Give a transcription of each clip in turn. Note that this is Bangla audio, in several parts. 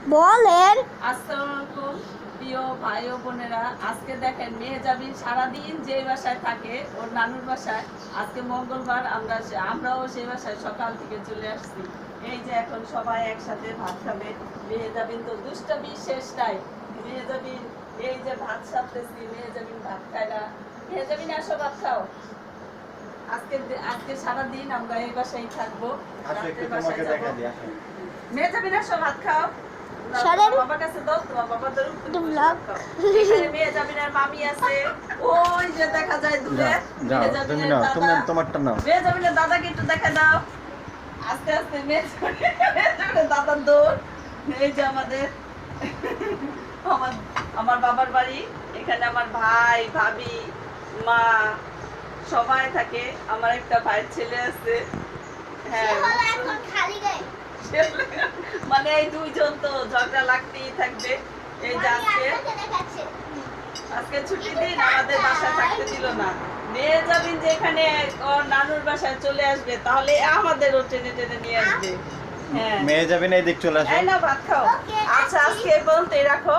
বলেন। আসসালামু আলাইকুম প্রিয় ভাই ও বোনেরা, আজকে দেখেন মেহজাবিন সারাদিন যে বাসায় থাকে ওর নানুর বাসায়, আজকে মঙ্গলবার আমরাও সেই বাসায় সকাল থেকে চলে আসছি। এই যে এখন সবাই একসাথে ভাত খাবে। মেহজাবিন তো দুষ্টামি শেষ নাই। মেহজাবিন এই যে ভাত সাপতেছি, মেহজাবিন ভাত খায় না। মেহজাবিন আসো ভাত খাও। আজকে আজকে সারাদিন আমরা এই বাসায় থাকবো, রাতের বাসায় যাবো। মেহজাবিন আসো ভাত খাও। সরেন। বাবার কাছে দাও, তোমার বাবা ধরুন। একটু vlog। এখানে মেহজাবিনের মামি আছে, ওই যে দেখা যায় দূরে। মেহজাবিনের তোমারটা নাও। মেহজাবিনের দাদাকে একটু দেখা দাও। আস্তে আস্তে মেহজাবিনের দাদার দৌড়। এই যে আমাদের আমার আমার বাবার বাড়ি। এখানে আমার ভাই ভাবি মা সবাই থাকে। আমার একটা ভাইয়ের ছেলে আছে। হ্যাঁ, মানে এই দুইজন তো ঝগড়া লাগতেই থাকবে। এই যে আজকে ছুটির দিন, আমাদের বাসায় থাকতে দিল না। মেহজাবিন যে এখানে ওর নানুর বাসায় চলে আসবে, তাহলে আমাদেরও টেনে টেনে নিয়ে আসবে। হ্যাঁ, মেহজাবিন এই দিক চলে আসো। এই না ভাত খাও। আচ্ছা আজকে এই পর্যন্তই রাখো,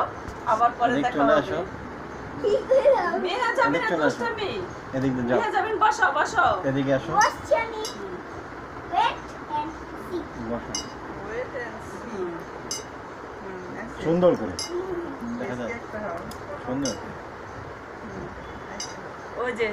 আবার পরে এদিক দেখা চলে হবে। আসো। মেহজাবিন এদিক চলে আসো। দুষ্টামি। এদিক দিয়ে যাও। মেহজাবিন বসো বসো। এদিকে আসো। বসছি আমি। Wait and see. বসো। Wait and see. সুন্দর করে দেখা যায়। সুন্দর। ওই যে